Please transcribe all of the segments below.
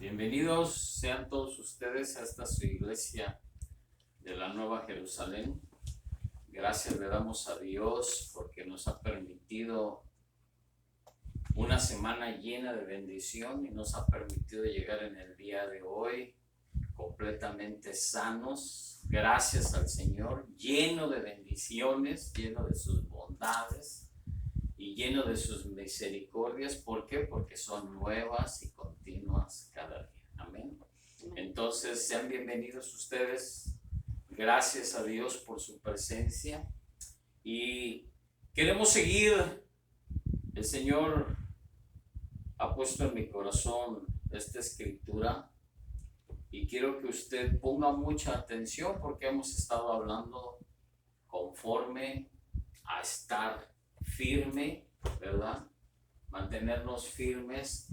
Bienvenidos sean todos ustedes a esta su iglesia de la Nueva Jerusalén. Gracias le damos a Dios porque nos ha permitido una semana llena de bendición y nos ha permitido llegar en el día de hoy completamente sanos. Gracias al Señor, lleno de bendiciones, lleno de sus bondades y lleno de sus misericordias. ¿Por qué? Porque son nuevas y continuas cada día. Amén. Entonces, sean bienvenidos ustedes. Gracias a Dios por su presencia. Y queremos seguir. El Señor ha puesto en mi corazón esta escritura. Y quiero que usted ponga mucha atención porque hemos estado hablando conforme a estar firme, ¿verdad? Mantenernos firmes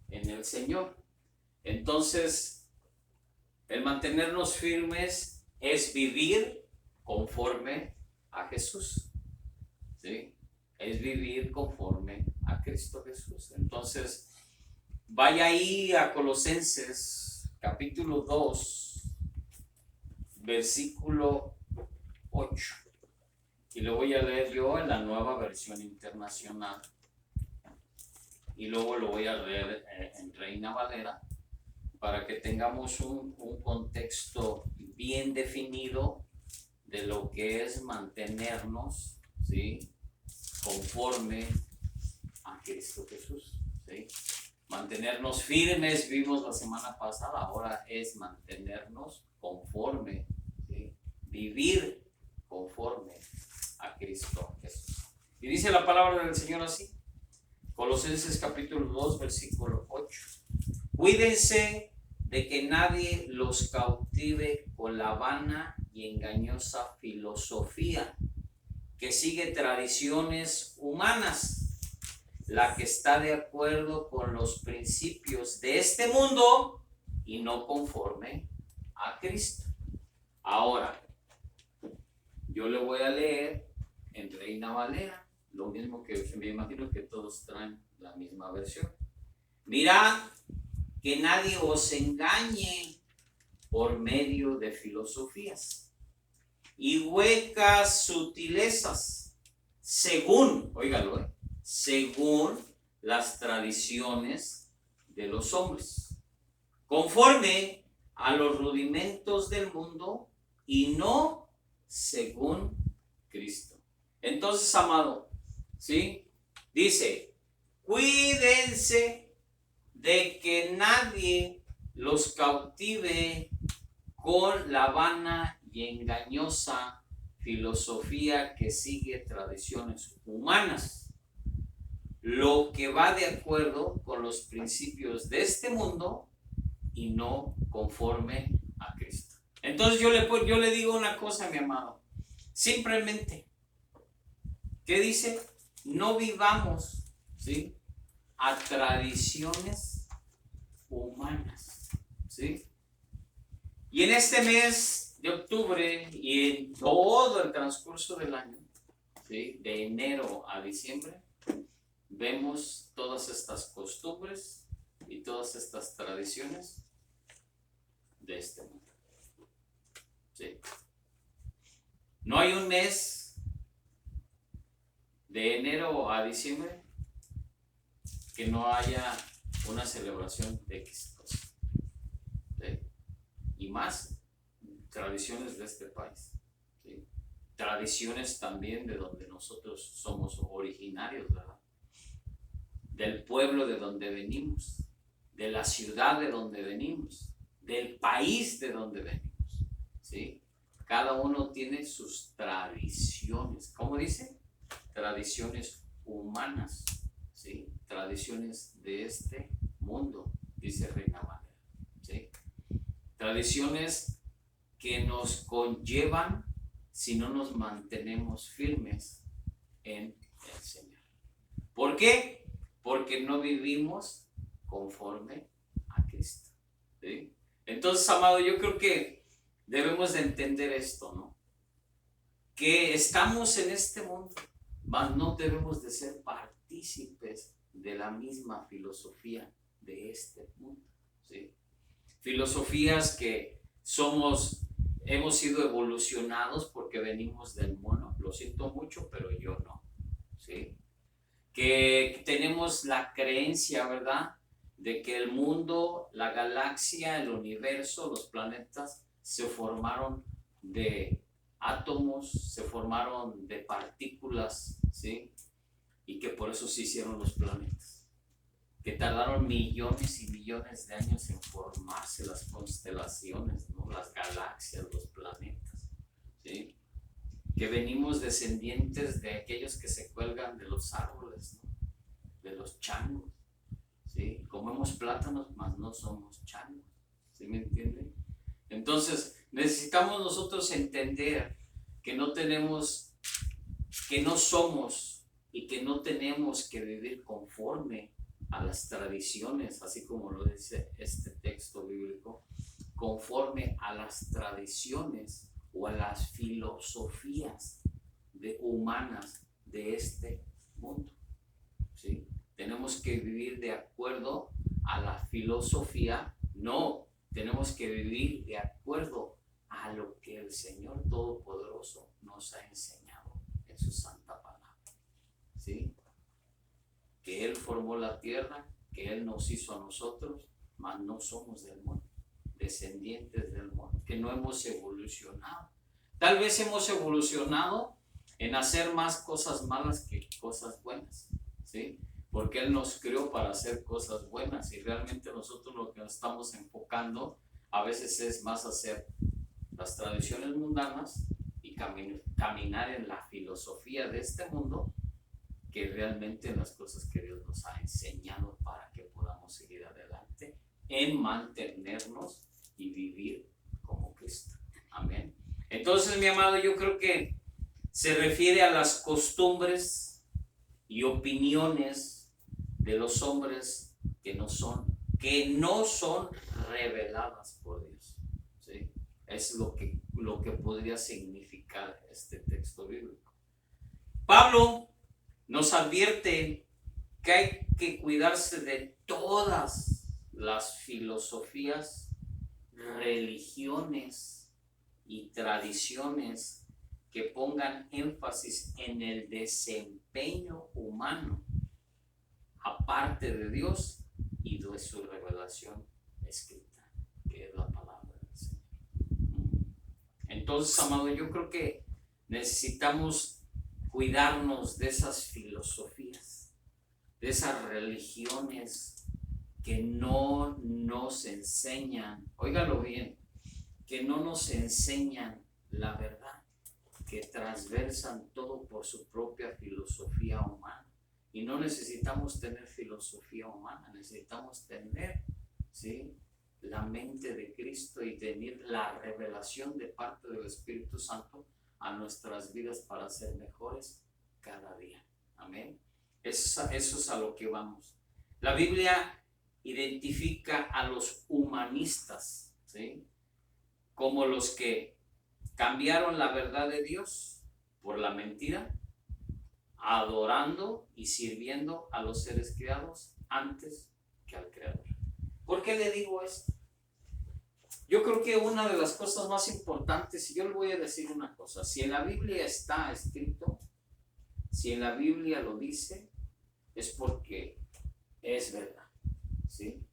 en el Señor. Entonces, el mantenernos firmes es vivir conforme a Jesús, ¿sí? Es vivir conforme a Cristo Jesús. Entonces, vaya ahí a Colosenses capítulo 2, versículo 8. Y lo voy a leer yo en la Nueva Versión Internacional. Y luego lo voy a leer en Reina Valera para que tengamos un contexto bien definido de lo que es mantenernos, ¿sí?, conforme a Cristo Jesús, ¿sí? Mantenernos firmes, vimos la semana pasada, ahora es mantenernos conforme, ¿sí? Vivir conforme a Cristo Jesús. Y dice la palabra del Señor así, Colosenses capítulo 2, versículo 8. Cuídense de que nadie los cautive con la vana y engañosa filosofía que sigue tradiciones humanas, la que está de acuerdo con los principios de este mundo y no conforme a Cristo. Ahora, yo le voy a leer en Reina Valera, lo mismo que me imagino que todos traen la misma versión. Mirad que nadie os engañe por medio de filosofías y huecas sutilezas, según, óigalo, según las tradiciones de los hombres, conforme a los rudimentos del mundo y no según Cristo. Entonces, amado, ¿sí? Dice, cuídense de que nadie los cautive con la vana y engañosa filosofía que sigue tradiciones humanas, lo que va de acuerdo con los principios de este mundo y no conforme a Cristo. Entonces yo le digo una cosa, mi amado, simplemente, ¿qué dice? No vivamos, ¿sí?, a tradiciones humanas, ¿sí? Y en este mes de octubre y en todo el transcurso del año, ¿sí?, de enero a diciembre, vemos todas estas costumbres y todas estas tradiciones de este mundo, ¿sí? No hay un mes de enero a diciembre que no haya una celebración de X cosa, ¿sí? Y más tradiciones de este país, ¿sí? Tradiciones también de donde nosotros somos originarios, ¿verdad? Del pueblo de donde venimos, de la ciudad de donde venimos, del país de donde venimos, ¿sí? Cada uno tiene sus tradiciones. ¿Cómo dice? Tradiciones humanas, ¿sí? Tradiciones de este mundo, dice Reina Valera, ¿sí? Tradiciones que nos conllevan si no nos mantenemos firmes en el Señor. ¿Por qué? Porque no vivimos conforme a Cristo, ¿sí? Entonces, amado, yo creo que debemos de entender esto, ¿no? Que estamos en este mundo, mas no debemos de ser partícipes de la misma filosofía de este mundo, ¿sí? filosofías que hemos sido evolucionados porque venimos del mono, lo siento mucho, pero yo no, ¿sí? Que tenemos la creencia, ¿verdad?, de que el mundo, la galaxia, el universo, los planetas se formaron de átomos, se formaron de partículas, ¿sí? Y que por eso se hicieron los planetas, que tardaron millones y millones de años en formarse las constelaciones, ¿no?, las galaxias, los planetas, ¿sí? Que venimos descendientes de aquellos que se cuelgan de los árboles, ¿no?, de los changos, ¿sí? Comemos plátanos, mas no somos changos, ¿sí me entienden? Entonces necesitamos nosotros entender que no somos y que no tenemos que vivir conforme a las tradiciones, así como lo dice este texto bíblico, conforme a las tradiciones o a las filosofías humanas de este mundo, ¿sí? Tenemos que vivir de acuerdo a la filosofía, no, tenemos que vivir de acuerdo a lo que el Señor Todopoderoso nos ha enseñado en su santa palabra, ¿sí? Que Él formó la tierra, que Él nos hizo a nosotros, mas no somos del mundo, descendientes del mundo, que no hemos evolucionado. Tal vez hemos evolucionado en hacer más cosas malas que cosas buenas, ¿sí? Porque Él nos creó para hacer cosas buenas y realmente nosotros lo que nos estamos enfocando a veces es más hacer las tradiciones mundanas y caminar en la filosofía de este mundo que realmente en las cosas que Dios nos ha enseñado para que podamos seguir adelante en mantenernos y vivir como Cristo. Amén. Entonces, mi amado, yo creo que se refiere a las costumbres y opiniones de los hombres que no son reveladas por Dios, ¿sí? Es lo que podría significar este texto bíblico. Pablo nos advierte que hay que cuidarse de todas las filosofías, religiones y tradiciones que pongan énfasis en el desempeño humano aparte de Dios y de su revelación escrita, que es la palabra del Señor. Entonces, amado, yo creo que necesitamos cuidarnos de esas filosofías, de esas religiones que no nos enseñan, óigalo bien, que no nos enseñan la verdad, que transversan todo por su propia filosofía humana. Y no necesitamos tener filosofía humana, necesitamos tener, ¿sí?, la mente de Cristo y tener la revelación de parte del Espíritu Santo a nuestras vidas para ser mejores cada día. Amén. Eso es a lo que vamos. La Biblia identifica a los humanistas, ¿sí?, como los que cambiaron la verdad de Dios por la mentira, adorando y sirviendo a los seres creados antes que al Creador. ¿Por qué le digo esto? Yo creo que una de las cosas más importantes, y yo le voy a decir una cosa, si en la Biblia está escrito, si en la Biblia lo dice, es porque es verdad, ¿sí?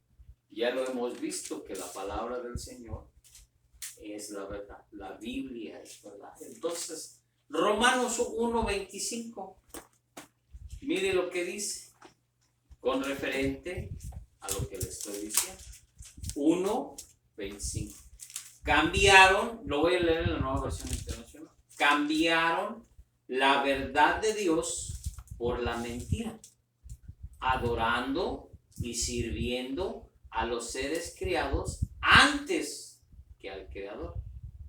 Ya lo hemos visto que la palabra del Señor es la verdad, la Biblia es verdad. Entonces, Romanos 1:25, mire lo que dice, con referente a lo que le estoy diciendo. 1:25. Cambiaron, lo voy a leer en la Nueva Versión Internacional, cambiaron la verdad de Dios por la mentira, adorando y sirviendo a los seres creados antes que al Creador,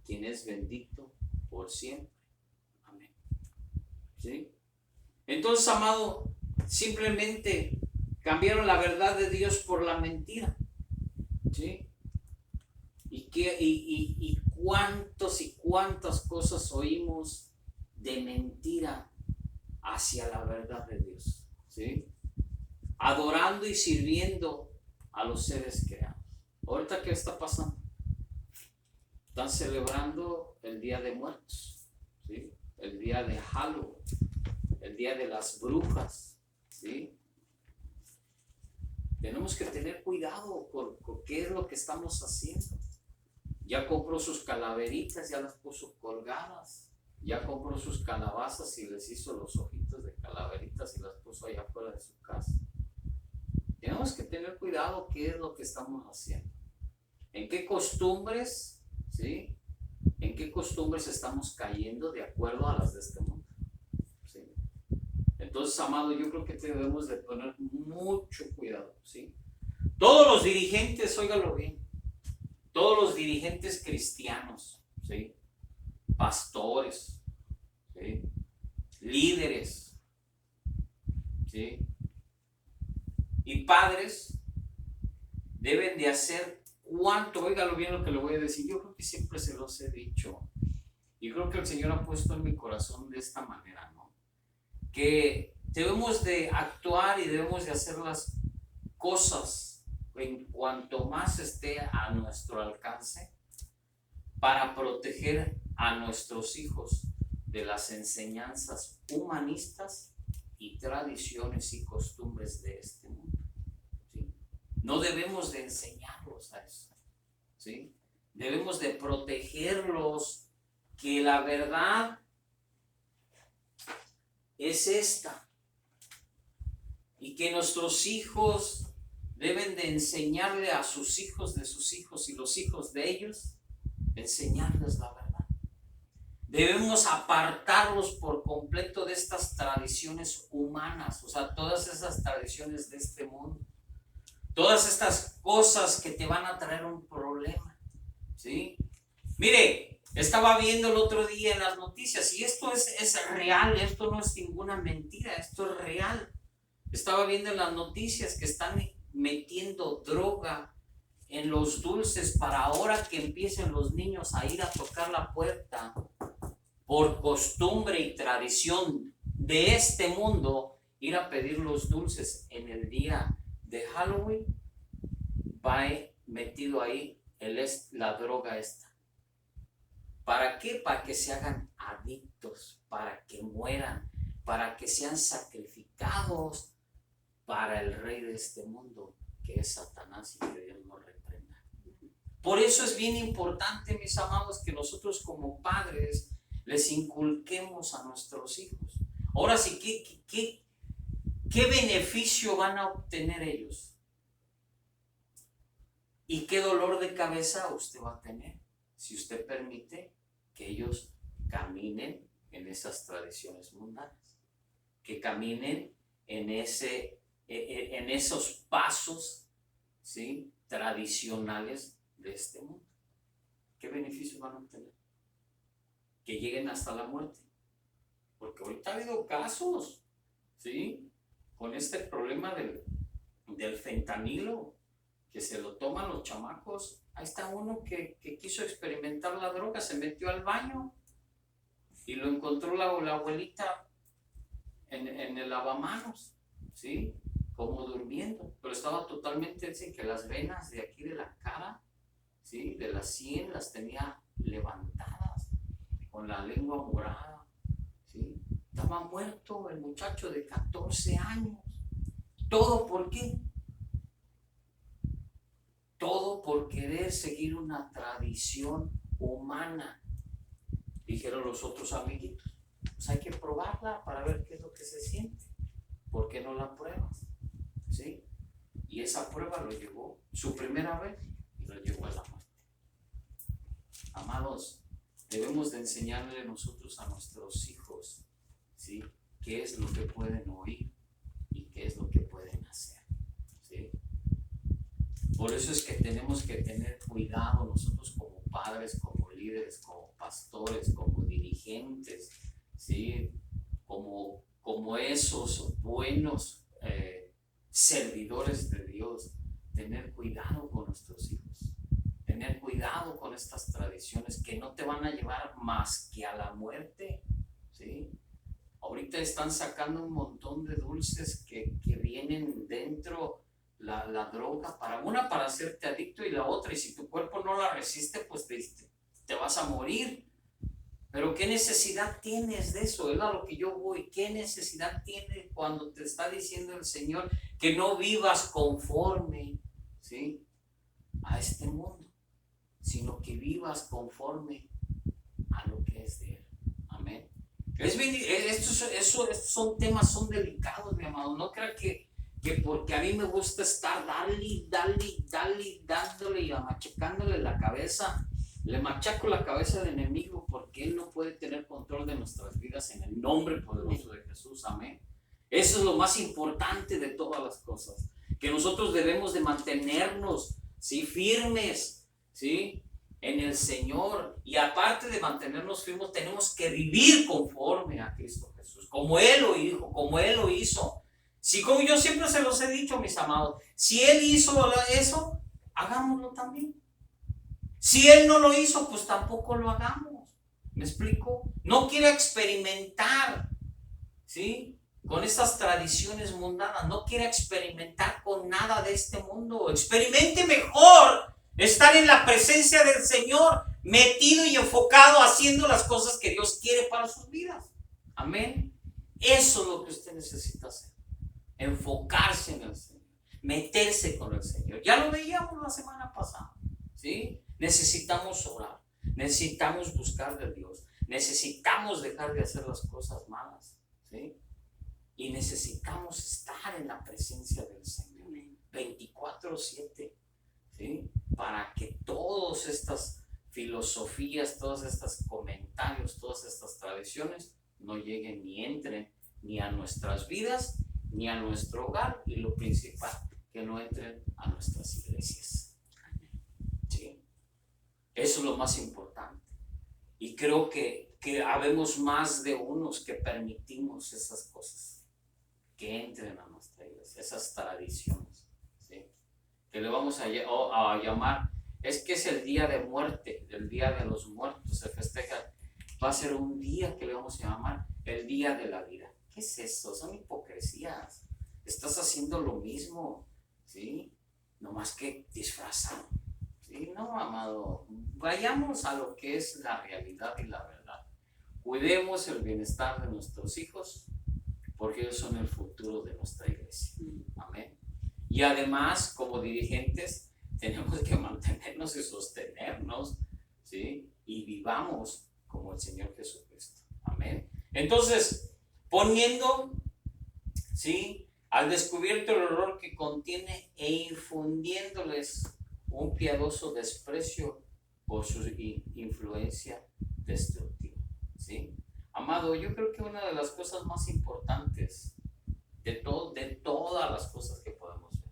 quien es bendito por siempre. Amén. ¿Sí? Entonces, amado, simplemente cambiaron la verdad de Dios por la mentira. ¿Sí? Y cuántos y cuántas cosas oímos de mentira hacia la verdad de Dios, ¿sí? Adorando y sirviendo a los seres creados. Ahorita, ¿qué está pasando? Están celebrando el Día de Muertos, ¿sí? El día de Halloween, el día de las brujas, ¿sí? Tenemos que tener cuidado con qué es lo que estamos haciendo. Ya compró sus calaveritas, ya las puso colgadas. Ya compró sus calabazas y les hizo los ojitos de calaveritas y las puso allá afuera de su casa. Tenemos que tener cuidado qué es lo que estamos haciendo. ¿En qué costumbres, sí? ¿En qué costumbres estamos cayendo de acuerdo a las de este mundo? ¿Sí? Entonces, amado, yo creo que debemos de poner mucho cuidado, ¿sí? Todos los dirigentes, óigalo bien, todos los dirigentes cristianos, ¿sí? Pastores, ¿sí? Líderes, ¿sí? Y padres deben de hacer cuánto, óigalo bien lo que le voy a decir, yo creo que siempre se los he dicho, y creo que el Señor ha puesto en mi corazón de esta manera, ¿no? Que debemos de actuar y debemos de hacer las cosas en cuanto más esté a nuestro alcance para proteger a nuestros hijos de las enseñanzas humanistas y tradiciones y costumbres de este mundo, ¿sí? No debemos de enseñarlos a eso, ¿sí? Debemos de protegerlos, que la verdad es esta, y que nuestros hijos deben de enseñarle a sus hijos de sus hijos y los hijos de ellos, enseñarles la verdad. Debemos apartarlos por completo de estas tradiciones humanas, o sea, todas esas tradiciones de este mundo, todas estas cosas que te van a traer un problema, ¿sí? Mire, estaba viendo el otro día en las noticias, y esto es real, esto no es ninguna mentira, esto es real. Estaba viendo en las noticias que están metiendo droga en los dulces para ahora que empiecen los niños a ir a tocar la puerta por costumbre y tradición de este mundo, ir a pedir los dulces en el día de Halloween. Va metido ahí la droga esta. ¿Para qué? Para que se hagan adictos, para que mueran, para que sean sacrificados para el rey de este mundo, que es Satanás, y que Dios nos reprenda. Por eso es bien importante, mis amados, que nosotros como padres les inculquemos a nuestros hijos. Ahora sí, ¿qué beneficio van a obtener ellos? ¿Y qué dolor de cabeza usted va a tener si usted permite que ellos caminen en esas tradiciones mundanas? Que caminen en esos pasos, ¿sí?, tradicionales de este mundo. ¿Qué beneficios van a obtener? Que lleguen hasta la muerte. Porque ahorita ha habido casos, ¿sí?, con este problema del fentanilo, que se lo toman los chamacos. Ahí está uno que quiso experimentar la droga, se metió al baño y lo encontró la abuelita en el lavamanos, ¿sí?, como durmiendo, pero estaba totalmente, ¿sí?, que las venas de aquí de la cara, ¿sí?, de la sien las tenía levantadas, con la lengua morada, ¿sí? Estaba muerto el muchacho de 14 años. ¿Todo por qué? Todo por querer seguir una tradición humana. Dijeron los otros amiguitos, pues hay que probarla para ver qué es lo que se siente. ¿Por qué no la pruebas? ¿Sí? Y esa prueba lo llevó su primera vez y lo llevó a la muerte. Amados, debemos de enseñarle nosotros a nuestros hijos, ¿sí?, qué es lo que pueden oír y qué es lo que pueden hacer, ¿sí? Por eso es que tenemos que tener cuidado nosotros como padres, como líderes, como pastores, como dirigentes, ¿sí?, como esos buenos servidores de Dios, tener cuidado con nuestros hijos, tener cuidado con estas tradiciones que no te van a llevar más que a la muerte, ¿sí? Ahorita están sacando un montón de dulces que vienen dentro la droga, para hacerte adicto, y la otra, y si tu cuerpo no la resiste, pues te vas a morir. Pero ¿qué necesidad tienes de eso? Es a lo que yo voy. ¿Qué necesidad tienes cuando te está diciendo el Señor que no vivas conforme, ¿sí?, a este mundo, sino que vivas conforme a lo que es de Él? Amén. Estos son temas, son delicados, mi amado. No crea que porque a mí me gusta estar dándole y machacándole la cabeza. Le machaco la cabeza al enemigo porque él no puede tener control de nuestras vidas en el nombre poderoso de Jesús. Amén. Eso es lo más importante de todas las cosas. Que nosotros debemos de mantenernos, ¿sí?, firmes, ¿sí?, en el Señor. Y aparte de mantenernos firmes, tenemos que vivir conforme a Cristo Jesús, como Él lo dijo, como Él lo hizo. Si, como yo siempre se los he dicho, mis amados, si Él hizo eso, hagámoslo también. Si Él no lo hizo, pues tampoco lo hagamos. ¿Me explico? No quiera experimentar, ¿sí?, con estas tradiciones mundanas. No quiera experimentar con nada de este mundo. Experimente mejor estar en la presencia del Señor, metido y enfocado, haciendo las cosas que Dios quiere para sus vidas. Amén. Eso es lo que usted necesita hacer. Enfocarse en el Señor, meterse con el Señor. Ya lo veíamos la semana pasada, ¿sí? Necesitamos orar, necesitamos buscar de Dios, necesitamos dejar de hacer las cosas malas, ¿sí? Y necesitamos estar en la presencia del Señor 24/7, ¿sí? Para que todas estas filosofías, todos estos comentarios, todas estas tradiciones no lleguen ni entren ni a nuestras vidas, ni a nuestro hogar, y lo principal, que no entren a nuestras iglesias. ¿Sí? Eso es lo más importante. Y creo que habemos más de unos que permitimos esas cosas que entren a nuestra iglesia, esas tradiciones, ¿sí?, que le vamos a llamar, es que es el día de muerte, el día de los muertos, se festeja. Va a ser un día que le vamos a llamar el día de la vida. ¿Qué es eso? Son hipocresías. Estás haciendo lo mismo, ¿sí?, nomás que disfrazado, ¿sí? No, amado, vayamos a lo que es la realidad y la verdad. Cuidemos el bienestar de nuestros hijos, porque ellos son el futuro de nuestra iglesia. Amén. Y además, como dirigentes, tenemos que mantenernos y sostenernos, ¿sí?, y vivamos como el Señor Jesucristo. Amén. Entonces, poniendo, ¿sí?, al descubierto el error que contiene e infundiéndoles un piadoso desprecio por su influencia destructiva, ¿sí? Amado, yo creo que una de las cosas más importantes de todas las cosas que podemos ver,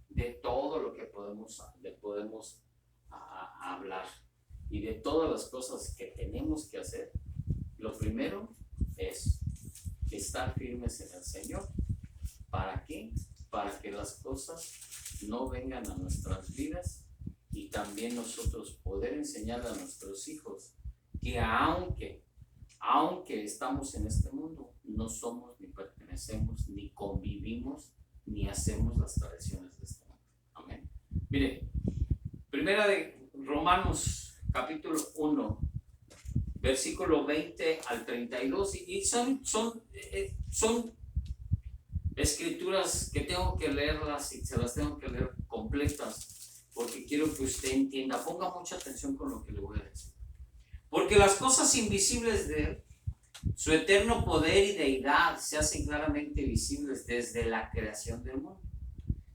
de todo lo que podemos hablar, y de todas las cosas que tenemos que hacer, lo primero es estar firmes en el Señor. ¿Para qué? Para que las cosas no vengan a nuestras vidas, y también nosotros poder enseñar a nuestros hijos que aunque estamos en este mundo, no somos, ni pertenecemos, ni convivimos, ni hacemos las tradiciones de este mundo. Amén. Mire, primera de Romanos, capítulo 1, versículo 20 al 32, y son escrituras que tengo que leerlas, y se las tengo que leer completas, porque quiero que usted entienda. Ponga mucha atención con lo que le voy a decir. Porque las cosas invisibles de Él, su eterno poder y deidad, se hacen claramente visibles desde la creación del mundo,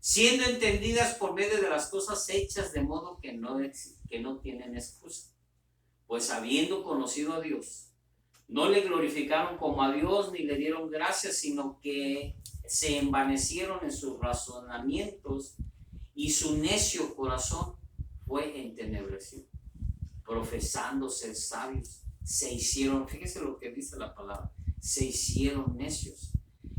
siendo entendidas por medio de las cosas hechas, de modo que no tienen excusa. Pues habiendo conocido a Dios, no le glorificaron como a Dios ni le dieron gracias, sino que se envanecieron en sus razonamientos, y su necio corazón fue entenebrecido. Profesando ser sabios, se hicieron, fíjese lo que dice la palabra, se hicieron necios,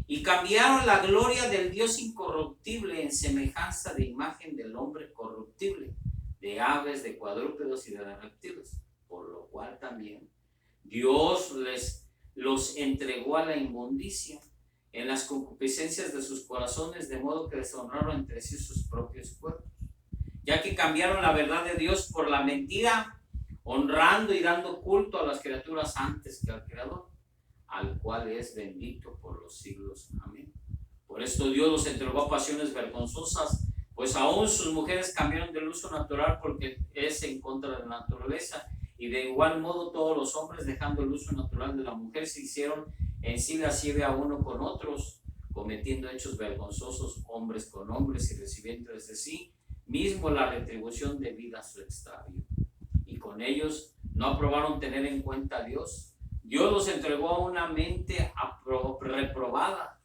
y cambiaron la gloria del Dios incorruptible en semejanza de imagen del hombre corruptible, de aves, de cuadrúpedos y de reptiles, por lo cual también Dios los entregó a la inmundicia en las concupiscencias de sus corazones, de modo que deshonraron entre sí sus propios cuerpos, ya que cambiaron la verdad de Dios por la mentira, honrando y dando culto a las criaturas antes que al Creador, al cual es bendito por los siglos. Amén. Por esto Dios los entregó a pasiones vergonzosas, pues aún sus mujeres cambiaron del uso natural porque es en contra de la naturaleza, y de igual modo todos los hombres, dejando el uso natural de la mujer, se hicieron en sí lascivia a uno con otros, cometiendo hechos vergonzosos hombres con hombres y recibiendo desde sí mismo la retribución debida a su extravío. Y con ellos no aprobaron tener en cuenta a Dios. Dios los entregó a una mente reprobada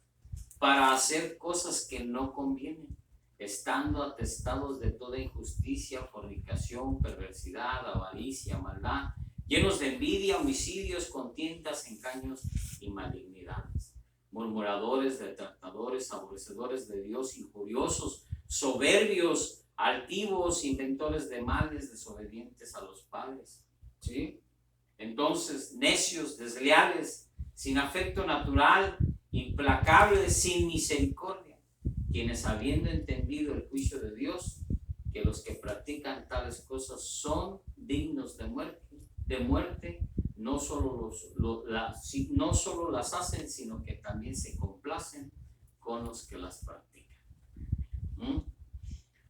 para hacer cosas que no convienen, estando atestados de toda injusticia, fornicación, perversidad, avaricia, maldad, llenos de envidia, homicidios, contiendas, engaños y malignidades, murmuradores, detractadores, aborrecedores de Dios, injuriosos, soberbios, altivos, inventores de males, desobedientes a los padres. ¿Sí? Entonces, necios, desleales, sin afecto natural, implacables, sin misericordia, quienes habiendo entendido el juicio de Dios, que los que practican tales cosas son dignos de muerte, no solo las hacen, sino que también se complacen con los que las practican.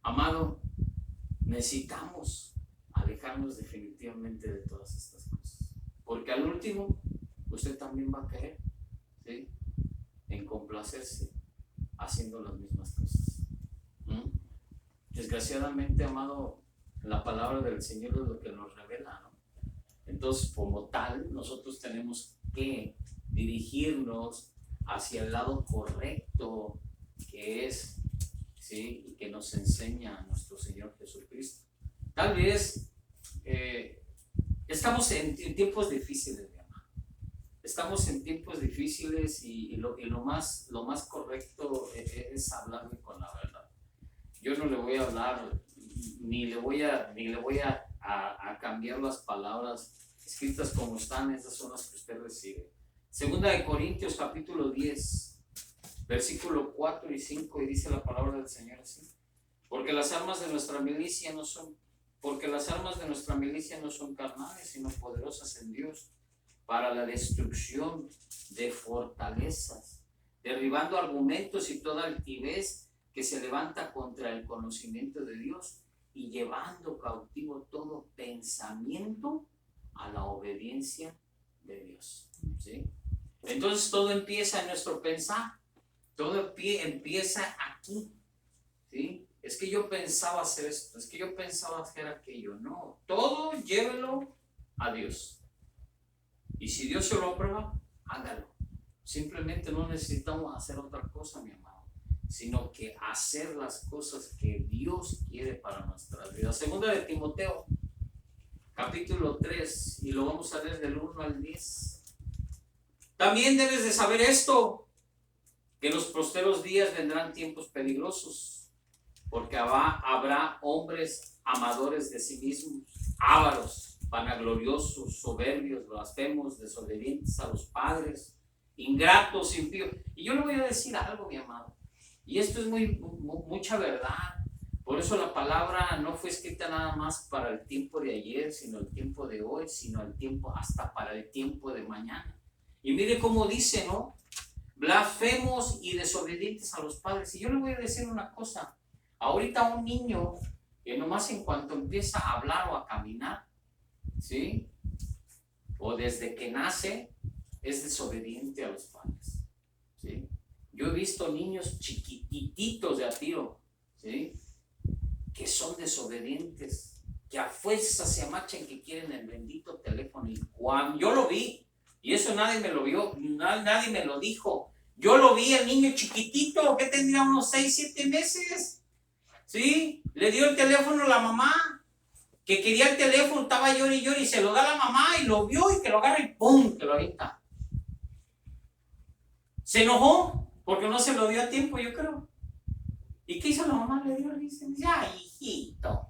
Amado, necesitamos alejarnos definitivamente de todas estas cosas, porque al último usted también va a caer, ¿sí?, en complacerse haciendo las mismas cosas. Desgraciadamente, amado, la palabra del Señor es lo que nos revela, ¿no? Entonces, como tal, nosotros tenemos que dirigirnos hacia el lado correcto, que es, ¿sí?, y que nos enseña nuestro Señor Jesucristo. Tal vez estamos en tiempos difíciles, mi amado. Estamos en tiempos difíciles y lo más correcto es hablarle con la verdad. Yo no le voy a hablar, ni le voy a cambiar las palabras escritas como están. Esas son las que usted recibe. Segunda de Corintios capítulo 10, versículo 4 y 5, y dice la palabra del Señor así: porque las armas de nuestra milicia no son carnales, sino poderosas en Dios para la destrucción de fortalezas, derribando argumentos y toda altivez que se levanta contra el conocimiento de Dios, y llevando cautivo todo pensamiento a la obediencia de Dios. ¿Sí? Entonces todo empieza en nuestro pensar, todo empieza aquí. ¿Sí? Es que yo pensaba hacer esto, es que yo pensaba hacer aquello. No, todo llévelo a Dios. Y si Dios se lo aprueba, hágalo. Simplemente no necesitamos hacer otra cosa, mi amado, sino que hacer las cosas que Dios quiere para nuestras vidas. Segunda de Timoteo, capítulo 3, y lo vamos a leer del 1 al 10. También debes de saber esto, que en los posteros días vendrán tiempos peligrosos, porque habrá hombres amadores de sí mismos, ávaros, vanagloriosos, soberbios, blasfemos, desobedientes a los padres, ingratos, impíos. Y yo le voy a decir algo, mi amado, y esto es mucha verdad. Por eso la palabra no fue escrita nada más para el tiempo de ayer, sino el tiempo de hoy, sino el tiempo hasta para el tiempo de mañana. Y mire cómo dice, ¿no? Blasfemos y desobedientes a los padres. Y yo le voy a decir una cosa: ahorita un niño que nomás en cuanto empieza a hablar o a caminar, ¿sí?, o desde que nace, es desobediente a los padres. ¿Sí? Yo he visto niños chiquititos de a tiro, ¿sí?, que son desobedientes, que a fuerza se amachan, que quieren el bendito teléfono. Y cuando yo lo vi, y eso nadie me lo vio, nadie me lo dijo, yo lo vi al niño chiquitito, que tendría unos 6, 7 meses, ¿sí? Le dio el teléfono a la mamá, que quería el teléfono, estaba llorando y llorando, y se lo da a la mamá, y lo vio, y que lo agarra y ¡pum!, que lo avienta. Se enojó porque no se lo dio a tiempo, yo creo. ¿Y qué hizo la mamá? Le dio, dice, ay, hijito,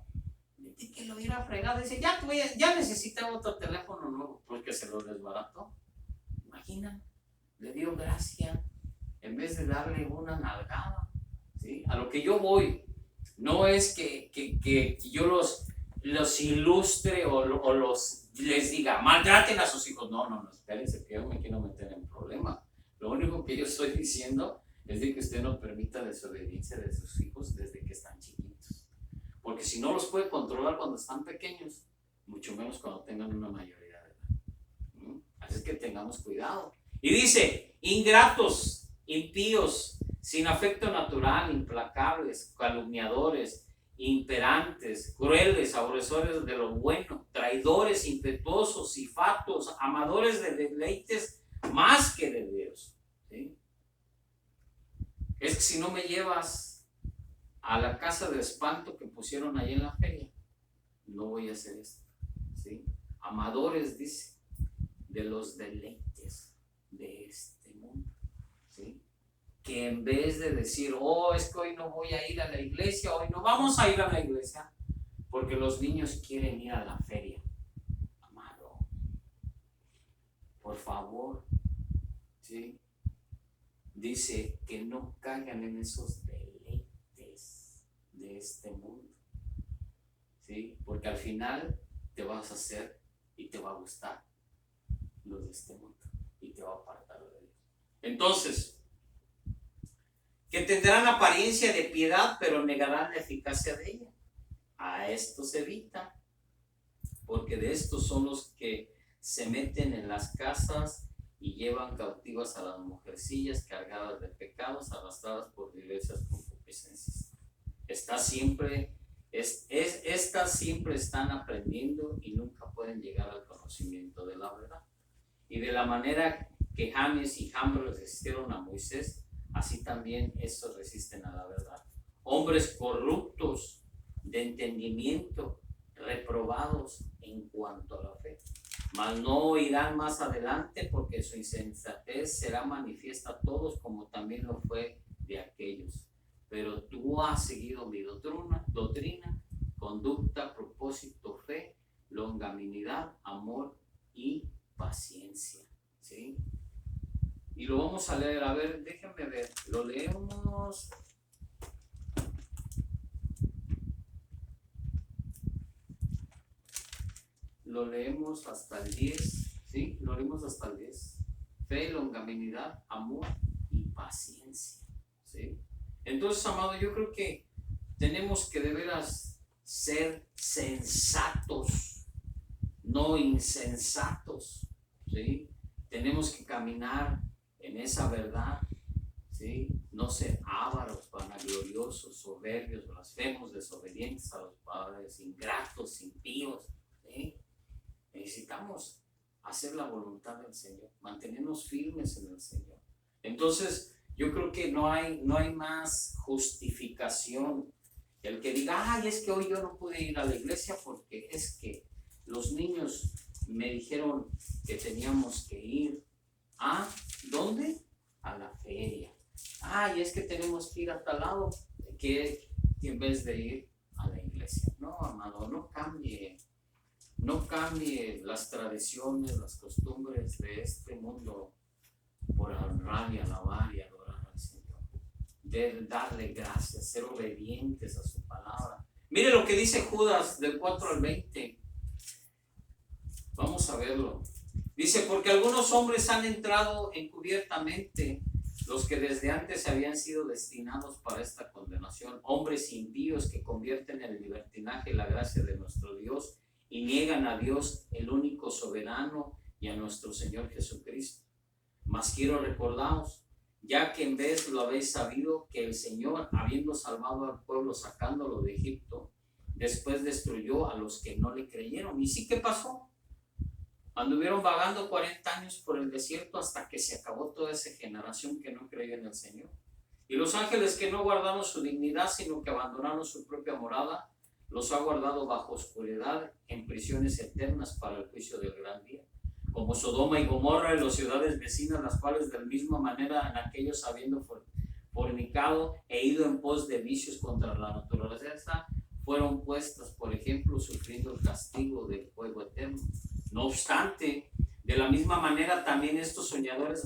que lo hubiera fregado. Dice, ya necesitaba otro teléfono nuevo, porque se lo desbarató. Imagina, le dio gracia en vez de darle una nalgada, ¿sí? A lo que yo voy, no es que yo los ilustre o les diga, maltraten a sus hijos. No, espérense, que yo me quiero meter en problemas. Lo único que yo estoy diciendo es de que usted no permita desobediencia de sus hijos desde que están chiquitos. Porque si no los puede controlar cuando están pequeños, mucho menos cuando tengan una mayoría de edad. Así es que tengamos cuidado. Y dice, ingratos, impíos, sin afecto natural, implacables, calumniadores, imperantes, crueles, aborrecedores de lo bueno, traidores, impetuosos y fatuos, amadores de deleites más que de Dios. ¿Sí? Es que si no me llevas a la casa de espanto que pusieron ahí en la feria, no voy a hacer esto. ¿Sí? Amadores, dice, de los deleites de este mundo. ¿Sí? Que en vez de decir, oh, es que hoy no voy a ir a la iglesia, hoy no vamos a ir a la iglesia, porque los niños quieren ir a la feria. Amado, por favor, ¿sí? Dice que no caigan en esos deleites de este mundo, ¿sí? Porque al final te vas a hacer y te va a gustar los de este mundo y te va a apartar de Dios. Entonces, que tendrán apariencia de piedad, pero negarán la eficacia de ella. A esto se evita, porque de estos son los que se meten en las casas y llevan cautivas a las mujercillas cargadas de pecados, arrastradas por diversas concupiscencias. Estas siempre están aprendiendo y nunca pueden llegar al conocimiento de la verdad. Y de la manera que Janes y Jambres resistieron a Moisés, así también estos resisten a la verdad. Hombres corruptos de entendimiento, reprobados en cuanto a la fe. Mas no irán más adelante, porque su insensatez será manifiesta a todos, como también lo fue de aquellos. Pero tú has seguido mi doctrina, conducta, propósito, fe, longanimidad, amor y paciencia. ¿Sí? Y lo vamos a leer, a ver, déjenme ver, lo leemos. Lo leemos hasta el 10, ¿sí? Lo leemos hasta el 10. Fe, longanimidad, amor y paciencia, ¿sí? Entonces, amado, yo creo que tenemos que de veras ser sensatos, no insensatos, ¿sí? Tenemos que caminar en esa verdad, ¿sí? No ser ávaros, vanagloriosos, soberbios, blasfemos, desobedientes a los padres, ingratos, impíos, ¿sí? Necesitamos hacer la voluntad del Señor, mantenernos firmes en el Señor. Entonces, yo creo que no hay más justificación. El que diga, ay, es que hoy yo no pude ir a la iglesia porque es que los niños me dijeron que teníamos que ir a, ¿dónde? A la feria. Ay, es que tenemos que ir a tal lado, que en vez de ir a la iglesia. No, amado, no cambie las tradiciones, las costumbres de este mundo por honrar y alabar y adorar al Señor. De darle gracias, ser obedientes a su palabra. Mire lo que dice Judas del 4 al 20. Vamos a verlo. Dice, porque algunos hombres han entrado encubiertamente, los que desde antes habían sido destinados para esta condenación, hombres impíos que convierten en libertinaje la gracia de nuestro Dios y niegan a Dios, el único soberano, y a nuestro Señor Jesucristo. Mas quiero recordaros, ya que en vez lo habéis sabido, que el Señor, habiendo salvado al pueblo sacándolo de Egipto, después destruyó a los que no le creyeron. ¿Y sí qué pasó? Anduvieron vagando 40 años por el desierto hasta que se acabó toda esa generación que no creyó en el Señor. Y los ángeles que no guardaron su dignidad, sino que abandonaron su propia morada, los ha guardado bajo oscuridad en prisiones eternas para el juicio del gran día. Como Sodoma y Gomorra y las ciudades vecinas, las cuales de la misma manera en aquellos habiendo fornicado e ido en pos de vicios contra la naturaleza, fueron puestas, por ejemplo, sufriendo el castigo del fuego eterno. No obstante, de la misma manera también estos soñadores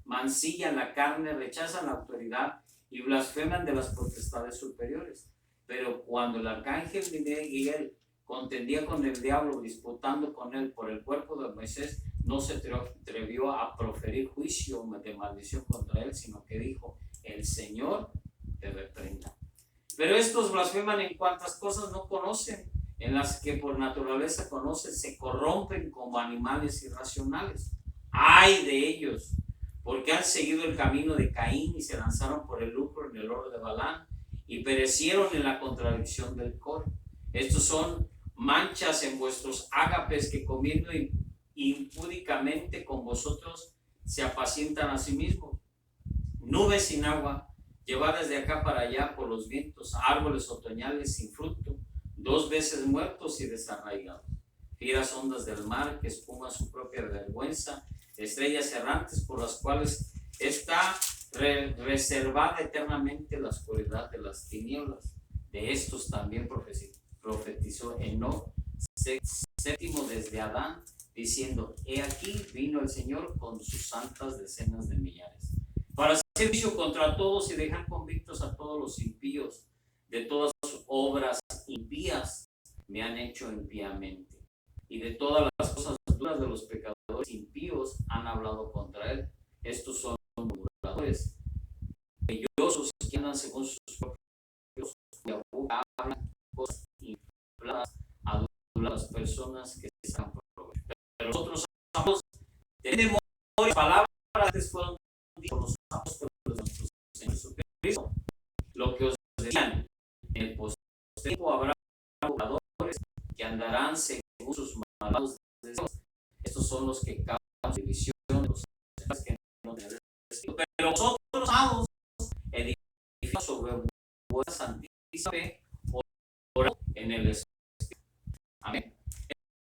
mancillan la carne, rechazan la autoridad y blasfeman de las potestades superiores. Pero cuando el arcángel Miguel contendía con el diablo, disputando con él por el cuerpo de Moisés, no se atrevió a proferir juicio de maldición contra él, sino que dijo: el Señor te reprenda. Pero estos blasfeman en cuantas cosas no conocen, en las que por naturaleza conocen, se corrompen como animales irracionales. ¡Ay de ellos! Porque han seguido el camino de Caín y se lanzaron por el lucro en el oro de Balaam y perecieron en la contradicción del Cor. Estos son manchas en vuestros ágapes, que comiendo impúdicamente con vosotros se apacientan a sí mismos. Nubes sin agua, llevadas de acá para allá por los vientos, árboles otoñales sin fruto, 2 veces muertos y desarraigados, fieras ondas del mar que espuman su propia vergüenza, estrellas errantes por las cuales está reservada eternamente la oscuridad de las tinieblas. De estos también profetizó Enoc, séptimo desde Adán, diciendo: he aquí vino el Señor con sus santas decenas de millares, para hacer juicio contra todos y dejar convictos a todos los impíos. De todas sus obras impías me han hecho impíamente, y de todas las cosas duras de los pecadores impíos han hablado contra él. Estos son murmuradores, ellos que andan según sus propios, cuya boca hablan cosas infladas, a las personas que se sacan provecho. Pero nosotros hablamos de memoria, palabras que fueron dichas por los apóstoles de nuestro Señor Jesucristo. Lo que os decían: en el postrero habrá pecadores que andarán según sus malvados deseos. Estos son los que causan división, los que no tienen respeto. Pero vosotros, amados, edificados sobre vuestra santísima fe, orad en el Espíritu. Amén.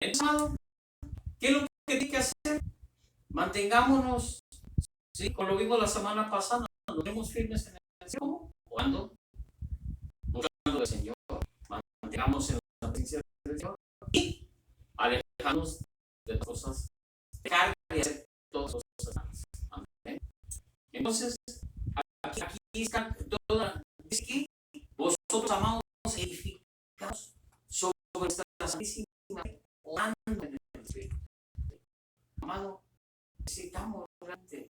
Entonces, ¿qué es lo que hay que hacer? Mantengámonos, ¿sí?, con lo vimos la semana pasada, nos vemos firmes en el Señor. ¿Cómo? ¿Cuándo? Buscando al Señor, mantengamos en la presencia del Señor y alejamos de cosas, dejar de hacer todas las cosas malas. Amén. Entonces, aquí está toda, dice que vosotros, amados, edificados sobre vuestra santísima fe, orando en el Espíritu. Amado, necesitamos realmente,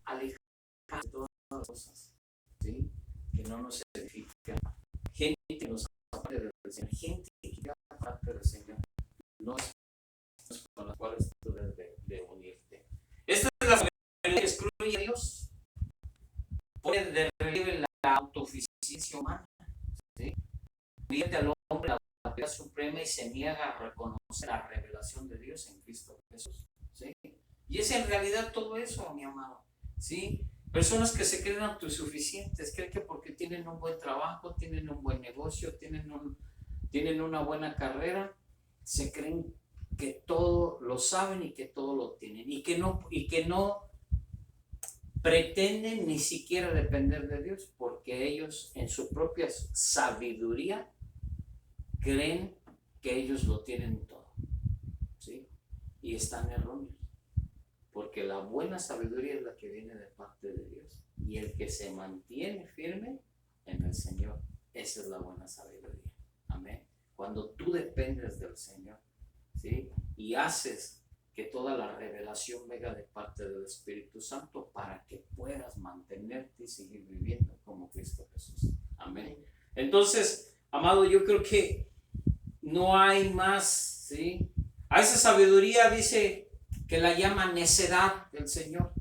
alejar de todas las cosas, ¿sí?, que no nos edifican. Gente que nos aparte del Señor, gente que ya aparte del Señor, no es con las cuales tú debes de unirte. Esta es la familia que excluye a Dios, pone de relieve la autosuficiencia humana, ¿sí?, convierte al hombre a la autoridad suprema y se niega a reconocer la revelación de Dios en Cristo Jesús, ¿sí? Y es en realidad todo eso, mi amado, ¿sí? Personas que se creen autosuficientes, creen que porque tienen un buen trabajo, tienen un buen negocio, tienen una buena carrera, se creen que todo lo saben y que todo lo tienen, y que no pretenden ni siquiera depender de Dios, porque ellos en su propia sabiduría creen que ellos lo tienen todo, ¿sí? Y están erróneos, porque la buena sabiduría es la que viene de parte de Dios, y el que se mantiene firme en el Señor, esa es la buena sabiduría. Amén. Cuando tú dependes del Señor, ¿sí?, y haces que toda la revelación venga de parte del Espíritu Santo para que puedas mantenerte y seguir viviendo como Cristo Jesús. Amén. Entonces, amado, yo creo que no hay más, ¿sí? A esa sabiduría dice que la llama necedad del Señor,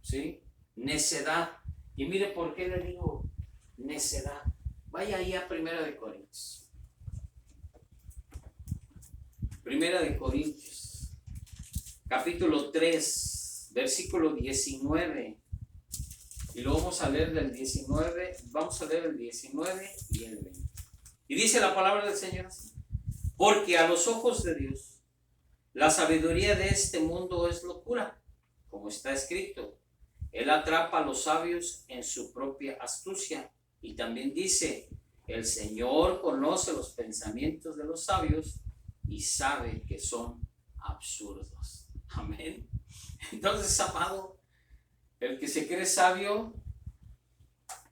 ¿sí? Necedad. Y mire por qué le digo necedad. Vaya ahí a 1 de Corintios. 1 de Corintios, capítulo 3, versículo 19. Y lo vamos a leer del 19, vamos a leer el 19 y el 20. Y dice la palabra del Señor así: porque a los ojos de Dios la sabiduría de este mundo es locura, como está escrito: Él atrapa a los sabios en su propia astucia. Y también dice: el Señor conoce los pensamientos de los sabios y sabe que son absurdos. Amén. Entonces, amado, el que se cree sabio,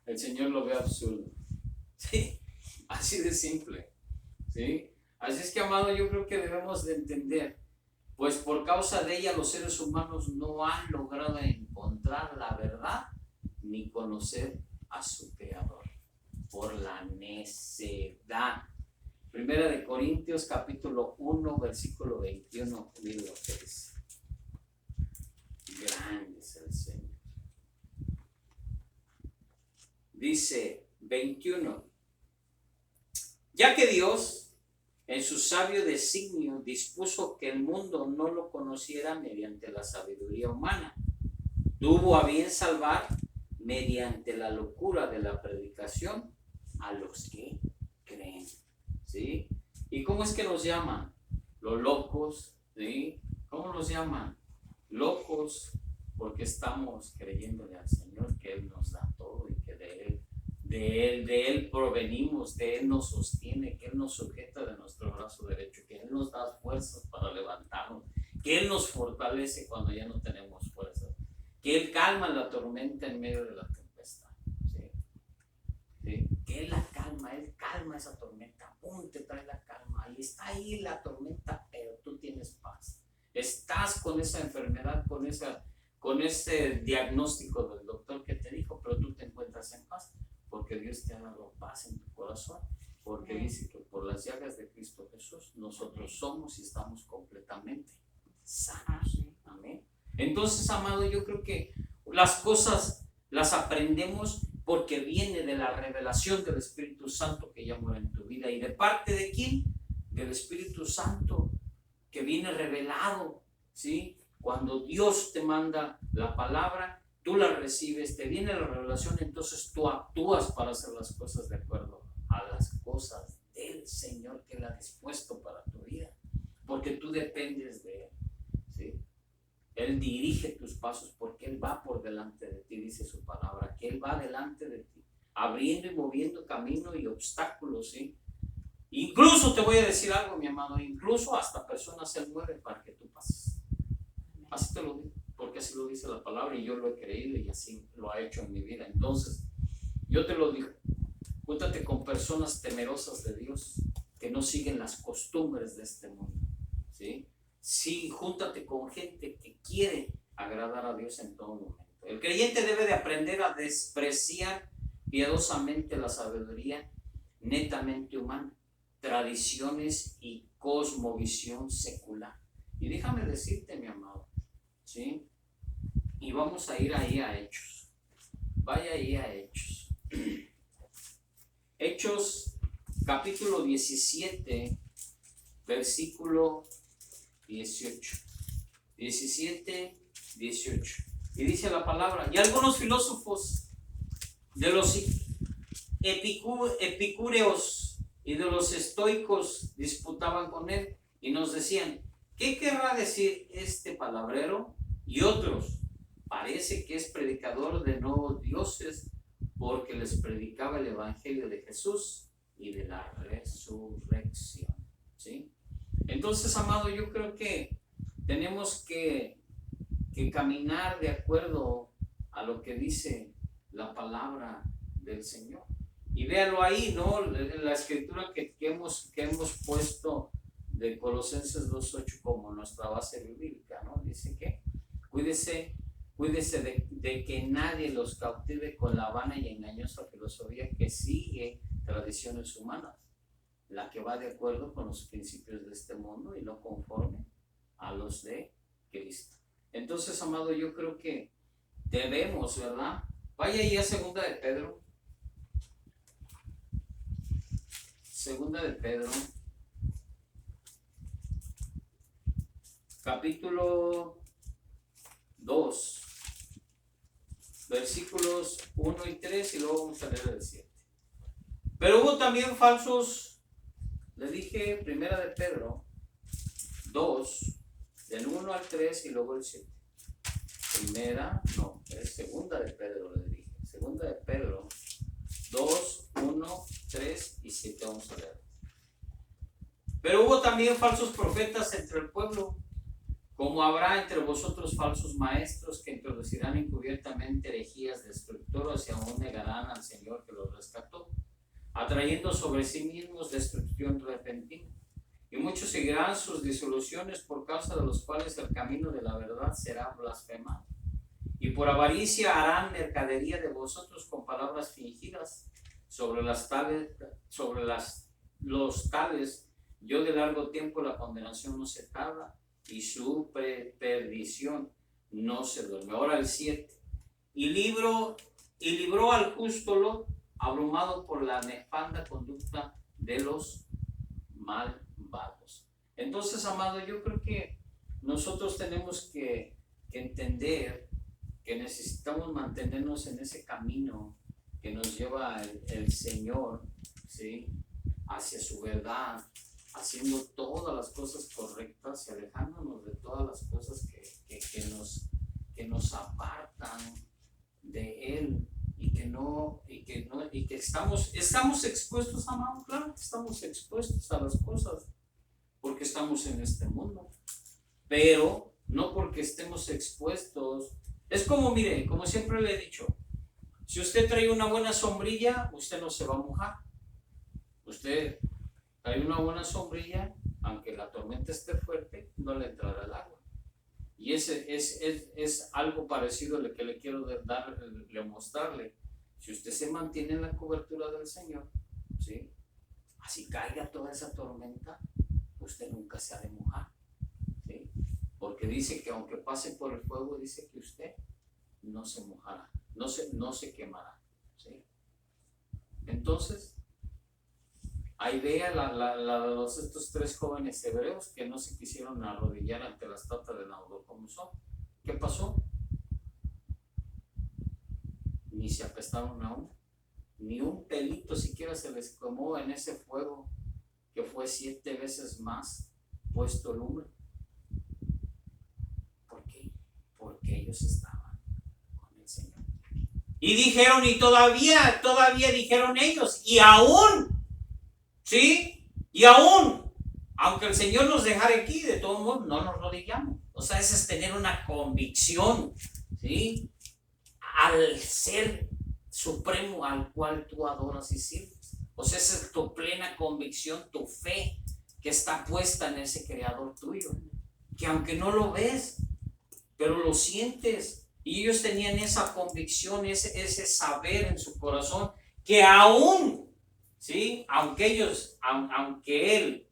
el Señor lo ve absurdo. ¿Sí? Así de simple. ¿Sí? Así es que, amado, yo creo que debemos de entender, pues por causa de ella los seres humanos no han logrado encontrar la verdad ni conocer a su Creador por la necedad. Primera de Corintios capítulo 1 versículo 21, mira lo que dice. Grande es el Señor. Dice 21. Ya que Dios en su sabio designio dispuso que el mundo no lo conociera mediante la sabiduría humana, tuvo a bien salvar mediante la locura de la predicación a los que creen. ¿Sí? ¿Y cómo es que nos llaman? Los locos. ¿Sí? ¿Cómo nos llaman? Locos porque estamos creyéndole al Señor que Él nos da todo y que de Él provenimos, de Él nos sostiene, que Él nos sujeta de nuestro brazo derecho, que Él nos da fuerzas para levantarnos, que Él nos fortalece cuando ya no tenemos fuerzas, que Él calma la tormenta en medio de la tempestad. ¿Sí? ¿Sí? Que Él la calma, Él calma esa tormenta, ¡pum!, te trae la calma, y está ahí la tormenta, pero tú tienes paz. Estás con esa enfermedad, con ese diagnóstico del doctor que te dijo, pero tú te encuentras en paz, porque Dios te ha dado paz en tu corazón, porque dice que por las llagas de Cristo Jesús nosotros somos y estamos completamente sanos. Amén. Entonces, amado, yo creo que las cosas las aprendemos porque viene de la revelación del Espíritu Santo que ya mora en tu vida. ¿Y de parte de quién? Del Espíritu Santo que viene revelado, ¿sí? Cuando Dios te manda la palabra, tú la recibes, te viene la revelación, entonces tú actúas para hacer las cosas de acuerdo a las cosas del Señor que Él ha dispuesto para tu vida, porque tú dependes de Él, ¿sí? Él dirige tus pasos porque Él va por delante de ti, dice su palabra, que Él va delante de ti, abriendo y moviendo camino y obstáculos, ¿sí? Incluso te voy a decir algo, mi amado, incluso hasta personas se mueren para que tú pases. Así te lo digo, porque así lo dice la palabra y yo lo he creído y así lo ha hecho en mi vida. Entonces, yo te lo digo, júntate con personas temerosas de Dios que no siguen las costumbres de este mundo, ¿sí? Sí, júntate con gente que quiere agradar a Dios en todo momento. El creyente debe de aprender a despreciar piadosamente la sabiduría netamente humana, tradiciones y cosmovisión secular. Y déjame decirte, mi amado, ¿sí? Y vamos a ir ahí a Hechos. Vaya ahí a Hechos. Hechos capítulo 17, versículo 18. 17, 18. Y dice la palabra, y algunos filósofos de los epicúreos y de los estoicos disputaban con él y nos decían, ¿qué querrá decir este palabrero? Y otros, parece que es predicador de nuevos dioses porque les predicaba el evangelio de Jesús y de la resurrección. ¿Sí? Entonces, amado, yo creo que tenemos que caminar de acuerdo a lo que dice la palabra del Señor. Y véalo ahí, ¿no? La escritura que hemos puesto de Colosenses 2:8 como nuestra base bíblica, ¿no? Dice que cuídese de que nadie los cautive con la vana y engañosa filosofía que sigue tradiciones humanas, la que va de acuerdo con los principios de este mundo y no conforme a los de Cristo. Entonces, amado, yo creo que debemos, ¿verdad? Vaya ahí a Segunda de Pedro. Segunda de Pedro, capítulo 2, versículos 1 y 3, y luego vamos a leer el 7. Pero hubo también falsos, le dije, Primera de Pedro 2, del 1 al 3 y luego el 7. Segunda de Pedro, le dije. Segunda de Pedro 2, 1, 3 y 7, vamos a leer. Pero hubo también falsos profetas entre el pueblo, Como habrá entre vosotros falsos maestros que introducirán encubiertamente herejías destructoras y aún negarán al Señor que los rescató, atrayendo sobre sí mismos destrucción repentina. Y muchos seguirán sus disoluciones, por causa de los cuales el camino de la verdad será blasfemado. Y por avaricia harán mercadería de vosotros con palabras fingidas. Sobre los tales, yo de largo tiempo la condenación no se tarda, y su perdición no se duerme. Ahora el 7. Y libró al justo Lot, abrumado por la nefanda conducta de los malvados. Entonces, amado, yo creo que nosotros tenemos que entender que necesitamos mantenernos en ese camino que nos lleva el Señor, ¿sí?, hacia su verdad, haciendo todas las cosas correctas y alejándonos de todas las cosas que nos apartan de Él, y que estamos expuestos, amado. Claro que estamos expuestos a las cosas porque estamos en este mundo, pero no porque estemos expuestos. Es como, mire, como siempre le he dicho, si usted trae una buena sombrilla, usted no se va a mojar. Usted trae una buena sombrilla, aunque la tormenta esté fuerte, no le entrará el agua. Y ese es algo parecido a lo que le quiero mostrarle. Si usted se mantiene en la cobertura del Señor, ¿sí?, así caiga toda esa tormenta, usted nunca se ha de mojar, ¿sí?, porque dice que aunque pase por el fuego, dice que usted no se mojará, no se quemará, ¿sí? Entonces, ahí vea estos 3 jóvenes hebreos que no se quisieron arrodillar ante la estatua de Nabucodonosor. ¿Qué pasó? Ni se apestaron aún, ni un pelito siquiera se les quemó en ese fuego que fue 7 veces más puesto lumbre. ¿Por qué? Porque ellos estaban con el Señor. Y dijeron, y todavía dijeron ellos, y aún, ¿sí? Y aún, aunque el Señor nos dejara aquí, de todos modos no nos arrodillamos. O sea, ese es tener una convicción, ¿sí?, al ser supremo al cual tú adoras y sirves. O sea, esa es tu plena convicción, tu fe que está puesta en ese creador tuyo, que aunque no lo ves, pero lo sientes. Y ellos tenían esa convicción, ese saber en su corazón, que aún, ¿sí?, aunque Él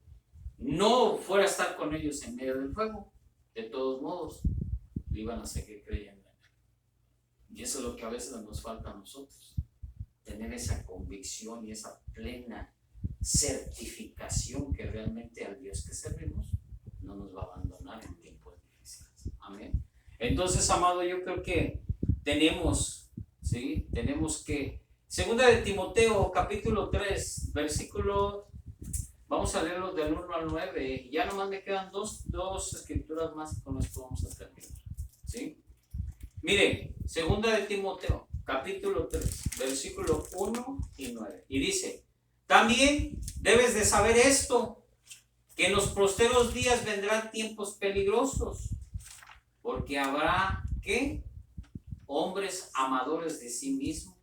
no fuera a estar con ellos en medio del fuego, de todos modos, le iban a seguir creyendo. Y eso es lo que a veces nos falta a nosotros, tener esa convicción y esa plena certificación que realmente al Dios que servimos no nos va a abandonar en tiempos difíciles. Amén. Entonces, amado, yo creo que tenemos que, segunda de Timoteo, capítulo 3, versículo, vamos a leerlo del 1 al 9, ya nomás me quedan dos escrituras más y con esto vamos a terminar, ¿sí? Miren, segunda de Timoteo, capítulo 3, versículo 1 y 9. Y dice, también debes de saber esto, que en los posteros días vendrán tiempos peligrosos, porque habrá, ¿qué?, hombres amadores de sí mismos,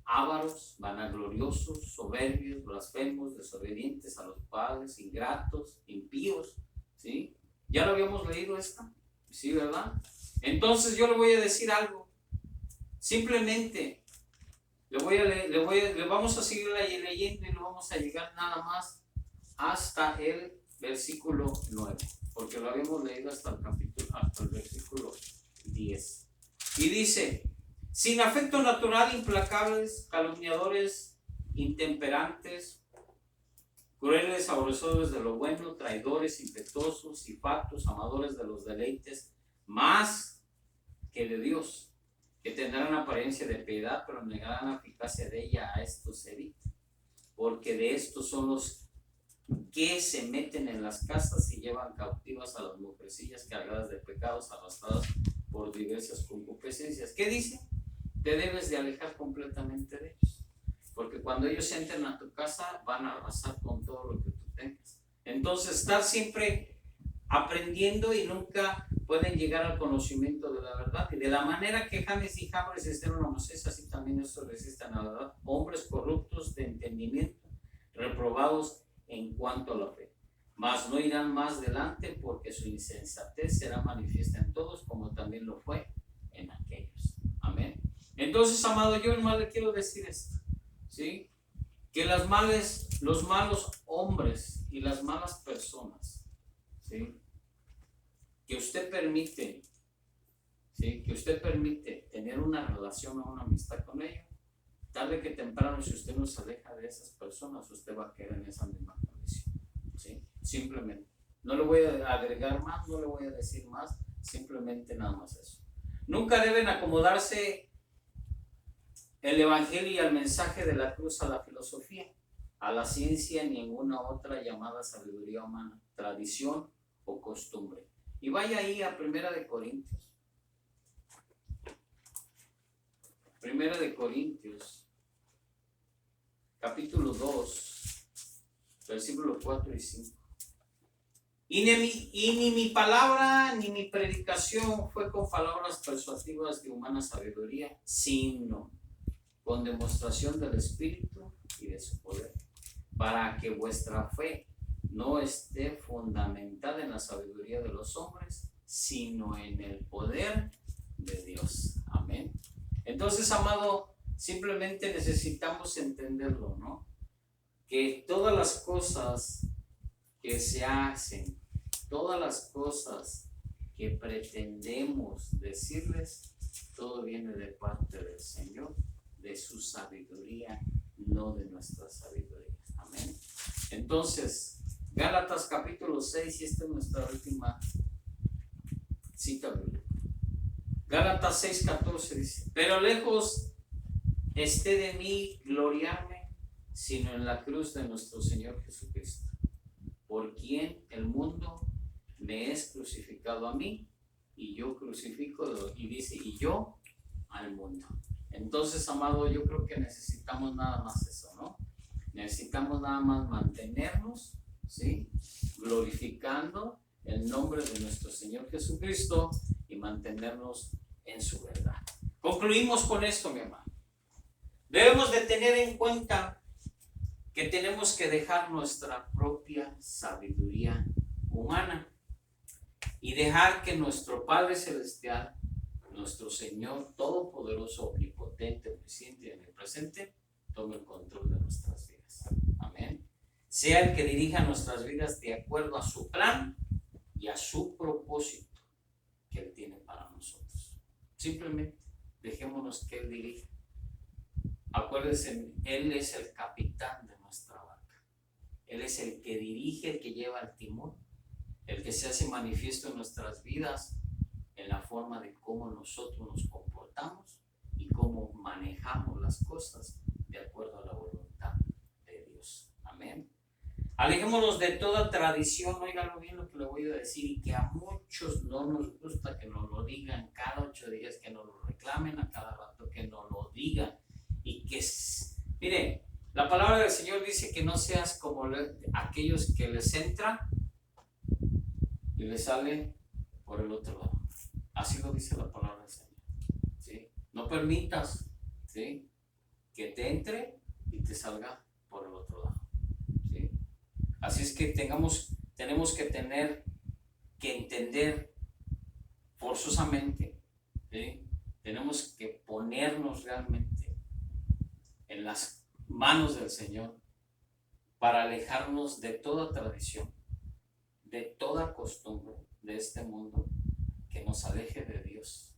ávaros, vanagloriosos, soberbios, blasfemos, desobedientes a los padres, ingratos, impíos, ¿sí? ¿Ya lo habíamos leído esta? Sí, ¿verdad? Entonces yo le voy a decir algo. Simplemente le vamos a seguir leyendo y lo vamos a llegar nada más hasta el versículo 9, porque lo habíamos leído hasta el versículo 10. Y dice, sin afecto natural, implacables, calumniadores, intemperantes, crueles, aborrecedores de lo bueno, traidores, impetuosos, infatuos, amadores de los deleites más que de Dios, que tendrán apariencia de piedad, pero negarán la eficacia de ella. A estos evita, porque de estos son los que se meten en las casas y llevan cautivas a las mujercillas cargadas de pecados, arrastradas por diversas concupiscencias. ¿Qué dice? Te debes de alejar completamente de ellos, porque cuando ellos entren a tu casa van a arrasar con todo lo que tú tengas. Entonces, estar siempre aprendiendo y nunca pueden llegar al conocimiento de la verdad. Y de la manera que Janes y Jambres resistieron a Moisés, así también estos resistan a la verdad. Hombres corruptos de entendimiento, reprobados en cuanto a la fe. Mas no irán más delante, porque su insensatez será manifiesta en todos, como también lo fue en aquellos. Amén. Entonces, amado, yo nomás le quiero decir esto, ¿sí? Que los malos hombres y las malas personas, ¿sí? Que usted permite, ¿sí? Que usted permite tener una relación o una amistad con ellos, tarde que temprano, si usted no se aleja de esas personas, usted va a quedar en esa misma condición, ¿sí? Simplemente. No le voy a agregar más, no le voy a decir más, simplemente nada más eso. Nunca deben acomodarse el evangelio y el mensaje de la cruz a la filosofía, a la ciencia, ni ninguna otra llamada sabiduría humana, tradición o costumbre. Y vaya ahí a Primera de Corintios. Primera de Corintios, capítulo 2, versículos 4 y 5. Y ni mi palabra ni mi predicación fue con palabras persuasivas de humana sabiduría, sino con demostración del Espíritu y de su poder, para que vuestra fe no esté fundamentada en la sabiduría de los hombres, sino en el poder de Dios. Amén. Entonces, amado, simplemente necesitamos entenderlo, ¿no? Que todas las cosas que se hacen, todas las cosas que pretendemos decirles, todo viene de parte del Señor, de su sabiduría, no de nuestra sabiduría. Amén. Entonces, Gálatas capítulo 6, y esta es nuestra última cita bíblica. Gálatas 6:14 dice: pero lejos esté de mí gloriarme, sino en la cruz de nuestro Señor Jesucristo, por quien el mundo me es crucificado a mí, y yo crucifico, y dice, y yo al mundo. Entonces, amado, yo creo que necesitamos nada más eso, ¿no? Necesitamos nada más mantenernos, ¿sí? Glorificando el nombre de nuestro Señor Jesucristo y mantenernos en su verdad. Concluimos con esto, mi hermano. Debemos de tener en cuenta que tenemos que dejar nuestra propia sabiduría humana y dejar que nuestro Padre Celestial, nuestro Señor Todopoderoso, Omnipotente, Omnisciente y Omnipresente, tome el control de nuestras vidas. Amén. Sea el que dirija nuestras vidas de acuerdo a su plan y a su propósito que Él tiene para nosotros. Simplemente dejémonos que Él dirija. Acuérdense, Él es el capitán de nuestra barca. Él es el que dirige, el que lleva el timón, el que se hace manifiesto en nuestras vidas en la forma de cómo nosotros nos comportamos y cómo manejamos las cosas de acuerdo a la voluntad de Dios. Amén. Alejémonos de toda tradición, óigalo bien lo que le voy a decir, y que a muchos no nos gusta que nos lo digan cada 8 días, que nos lo reclamen a cada rato, que nos lo digan. Y que, mire, la palabra del Señor dice que no seas como aquellos que les entra y les sale por el otro lado. Así lo dice la palabra del Señor, ¿sí? No permitas, ¿sí?, que te entre y te salga por el otro lado, ¿sí? Así es que tenemos que entender forzosamente, ¿sí? Tenemos que ponernos realmente en las manos del Señor para alejarnos de toda tradición, de toda costumbre de este mundo que nos aleje de Dios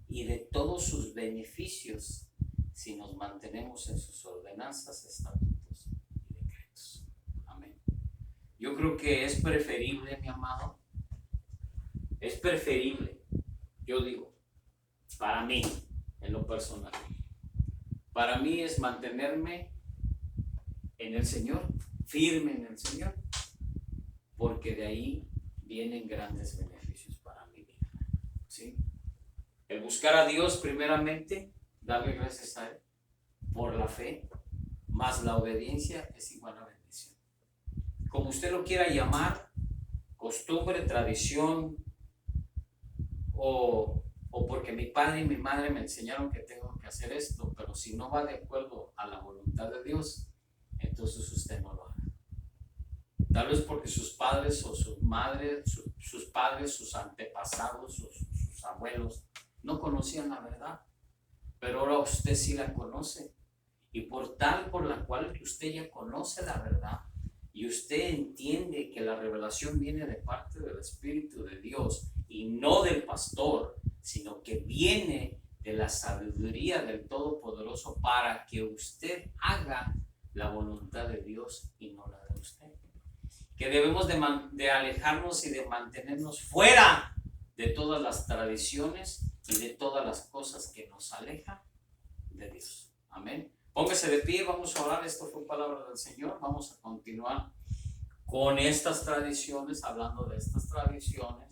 y de todos sus beneficios si nos mantenemos en sus ordenanzas, estatutos y decretos. Amén. Yo creo que es preferible, mi amado, es preferible, yo digo, para mí, en lo personal, para mí es mantenerme en el Señor, firme en el Señor, porque de ahí vienen grandes beneficios para mi vida, ¿sí? El buscar a Dios primeramente, darle gracias a Él por la fe, más la obediencia es igual a bendición. Como usted lo quiera llamar, costumbre, tradición, o porque mi padre y mi madre me enseñaron que tengo que hacer esto, pero si no va de acuerdo a la voluntad de Dios, entonces usted no lo haga. Tal vez porque sus padres o sus madres, sus padres, sus antepasados, sus abuelos no conocían la verdad, pero ahora usted sí la conoce. Y por la cual usted ya conoce la verdad y usted entiende que la revelación viene de parte del Espíritu de Dios y no del pastor, sino que viene de la sabiduría del Todopoderoso para que usted haga la voluntad de Dios y no la de usted. Que debemos de alejarnos y de mantenernos fuera de todas las tradiciones y de todas las cosas que nos alejan de Dios. Amén. Póngase de pie, vamos a orar. Esto fue palabra del Señor. Vamos a continuar con estas tradiciones, hablando de estas tradiciones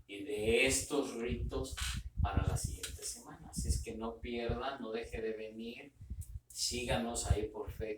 y de estos ritos para la siguiente semana. Así es que no pierdan, no deje de venir. Síganos ahí por Facebook.